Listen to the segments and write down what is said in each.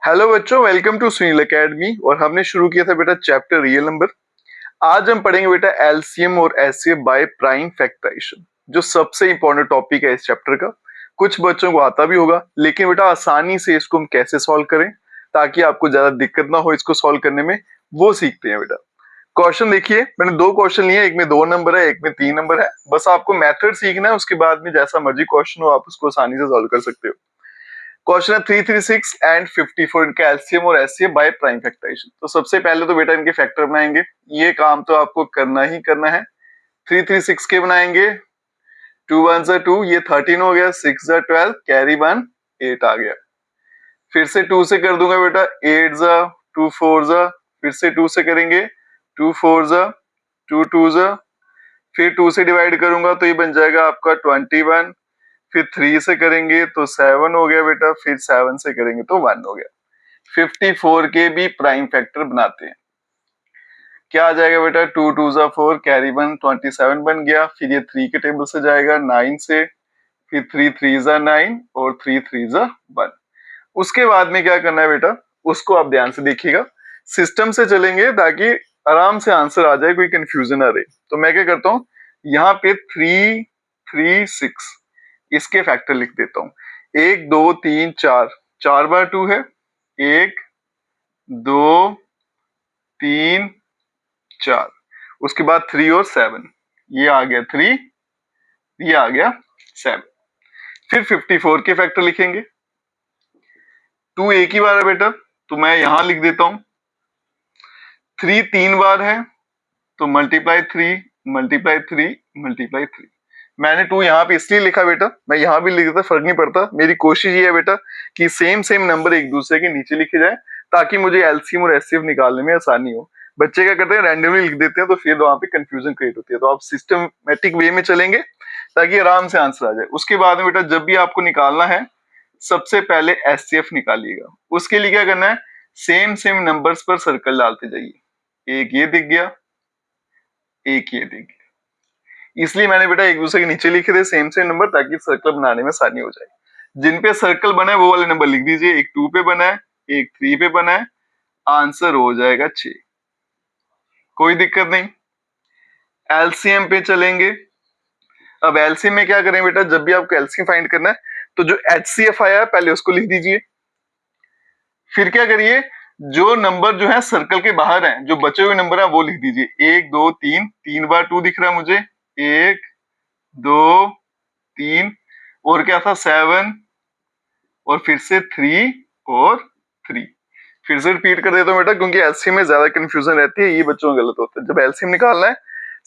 Hello बच्चों, welcome to Sunil academy. और हमने शुरू किया था बेटा चैप्टर रियल नंबर। आज हम पढ़ेंगे बेटा एलसीएम और एचसीएफ बाय प्राइम फैक्टराइजेशन, जो सबसे इंपॉर्टेंट टॉपिक है इस चैप्टर का। कुछ बच्चों को आता भी होगा, लेकिन बेटा आसानी से इसको हम कैसे सॉल्व करें ताकि आपको ज्यादा दिक्कत ना हो इसको सॉल्व करने में, वो सीखते हैं बेटा। क्वेश्चन देखिए, मैंने दो क्वेश्चन लिए, एक में 2 नंबर है, एक में 3 नंबर है। बस आपको मेथड सीखना है, उसके बाद में जैसा मर्जी क्वेश्चन हो आप उसको आसानी से सॉल्व कर सकते हो। क्वेश्चन है 336 एंड 54 इनका एलसीएम और एचसीएफ बाय प्राइम फैक्टराइजेशन। तो सबसे पहले तो बेटा इनके फैक्टर बनाएंगे, ये काम तो आपको करना ही करना है। 336 के बनाएंगे, 2 1 जा 2, ये 13 हो गया, 6 जा 12, कैरी 1 8 आ गया। फिर से 2 से कर दूंगा बेटा, 8 जा 2 4 जा, फिर से 2 से करेंगे, 2 4 जा 2 2 जा, फिर 2 से डिवाइड करूंगा तो ये बन जाएगा आपका 21। फिर 3 से करेंगे तो 7 हो गया बेटा, फिर 7 से करेंगे तो 1 हो गया। 54 के भी प्राइम फैक्टर बनाते हैं। क्या आ जाएगा बेटा, 2 2 जा 4, कैरी 1 27 बन गया। फिर ये 3 के टेबल से जाएगा 9 से, फिर 3 3 जा 9 और 3 3 जा 1। उसके बाद में क्या करना है बेटा, उसको आप ध्यान से देखिएगा, सिस्टम से चलेंगे ताकि आराम से आंसर आ जाए, कोई कंफ्यूजन ना रहे। तो मैं क्या करता हूँ, यहाँ पे 3 3 6 इसके फैक्टर लिख देता हूँ। 1 2 3 4, 4 बार 2 है, 1 2 3 4, उसके बाद 3 और 7, ये आ गया 3, ये आ गया 7। फिर 54 के फैक्टर लिखेंगे। 2 एक ही बार है बेटा, तो मैं यहां लिख देता हूं। 3 3 बार है, तो मल्टीप्लाई 3 मल्टीप्लाई 3 मल्टीप्लाई 3। मैंने 2 यहाँ पे इसलिए लिखा बेटा, मैं यहाँ भी लिख देता, फर्क नहीं पड़ता। मेरी कोशिश ये है बेटा कि सेम सेम नंबर एक दूसरे के नीचे लिखे जाए ताकि मुझे एलसीएम और एचसीएफ निकालने में आसानी हो। बच्चे क्या करते हैं, रैंडमली लिख देते हैं, तो फिर वहां पे कंफ्यूजन क्रिएट होती है। तो आप सिस्टमेटिक वे में चलेंगे ताकि आराम से आंसर आ जाए। उसके बाद में बेटा जब भी आपको निकालना है, सबसे पहले एचसीएफ निकालिएगा। उसके लिए क्या करना है, सेम सेम नंबर्स पर सर्कल डालते जाइए। एक ये दिख गया, एक ये दिख गया। इसलिए मैंने बेटा एक दूसरे के नीचे लिखे थे सेम सेम नंबर, ताकि सर्कल बनाने में आसानी हो जाए। जिन पे सर्कल बना है वो वाले नंबर लिख दीजिए। एक 2 पे बना है, एक 3 पे बना है, आंसर हो जाएगा 6, कोई दिक्कत नहीं। एलसीएम पे चलेंगे। अब एलसीएम में क्या करें बेटा, जब भी आपको एलसीएम फाइंड करना है तो जो एचसीएफ आया है पहले उसको लिख दीजिए। फिर क्या करिए, जो नंबर जो है सर्कल के बाहर है, जो बचे हुए नंबर है वो लिख दीजिए। 1 2 3, 3 बार 2 दिख रहा है मुझे, 1 2 3, और क्या था 7, और फिर से 3 और 3। फिर से रिपीट कर देता हूँ बेटा, क्योंकि एलसीएम में ज्यादा कंफ्यूजन रहती है, ये बच्चों का गलत होता है। जब एलसीएम निकालना है,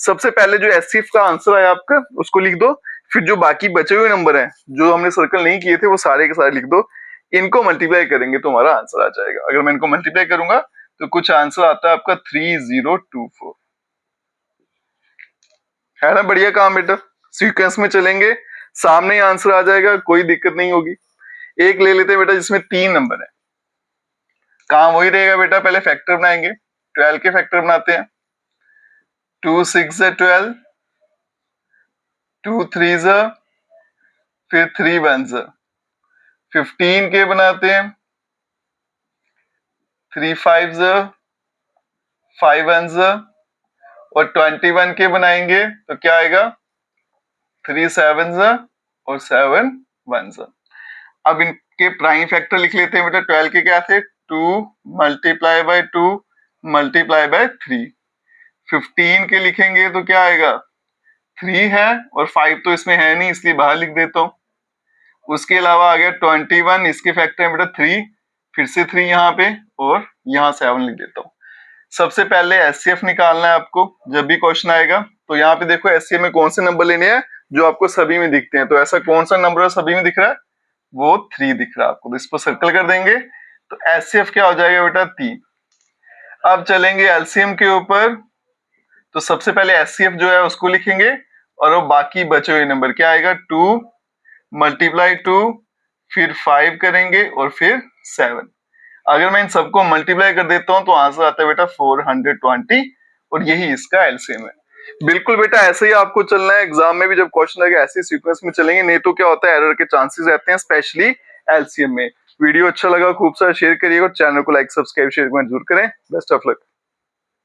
सबसे पहले जो एचसीएफ का आंसर आया आपका उसको लिख दो। फिर जो बाकी बचे हुए नंबर हैं जो हमने सर्कल नहीं किए थे वो सारे के सारे लिख दो। इनको मल्टीप्लाई करेंगे तो हमारा आंसर आ जाएगा। अगर मैं इनको मल्टीप्लाई करूंगा तो कुछ आंसर आता है आपका 3024। है ना बढ़िया काम बेटा। सीक्वेंस में चलेंगे, सामने ही आंसर आ जाएगा, कोई दिक्कत नहीं होगी। एक ले लेते हैं बेटा जिसमें 3 नंबर है, काम वही रहेगा बेटा। पहले फैक्टर बनाएंगे, 12 के फैक्टर बनाते हैं। 2 6 जा 12, 2 3 जा, फिर 3 1 जा। 15 के बनाते हैं, 3 5 जा, 5 1 जा, और 21 के बनाएंगे तो क्या आएगा, 3 7 जा और 7 1 जा। अब इनके प्राइम फैक्टर लिख लेते हैं बेटा। 12 के क्या थे, 2 मल्टीप्लाई बाय 2 मल्टीप्लाई बाय 3। 15 के लिखेंगे तो क्या आएगा, 3 है और 5 तो इसमें है नहीं, इसलिए बाहर लिख देता हूं। उसके अलावा आ गया 21, इसके फैक्टर है बेटा 3, फिर से 3 यहाँ पे, और यहाँ 7 लिख देता हूँ। सबसे पहले एचसीएफ निकालना है आपको। जब भी क्वेश्चन आएगा तो यहाँ पे देखो एचसीएफ में कौन से नंबर लेने हैं जो आपको सभी में दिखते हैं। तो ऐसा कौन सा नंबर सभी में दिख रहा है, वो 3 दिख रहा है आपको, तो इस पर सर्कल कर देंगे तो एचसीएफ क्या हो जाएगा बेटा, 3। अब चलेंगे एलसीएम के ऊपर। तो सबसे पहले एचसीएफ जो है उसको लिखेंगे, और वो बाकी बचे हुए नंबर क्या आएगा, 2 मल्टीप्लाई 2, फिर 5 करेंगे और फिर 7। अगर मैं इन सबको मल्टीप्लाई कर देता हूं तो आंसर आता है बेटा 420, और यही इसका एलसीएम है। बिल्कुल बेटा ऐसे ही आपको चलना है। एग्जाम में भी जब क्वेश्चन आएगा ऐसे सीक्वेंस में चलेंगे, नहीं तो क्या होता है, एरर के चांसेस रहते हैं, स्पेशली एलसीएम में। वीडियो अच्छा लगा खूब सारा शेयर करिएगा और चैनल को लाइक सब्सक्राइब शेयर कमेंट जरूर करें। Best of luck.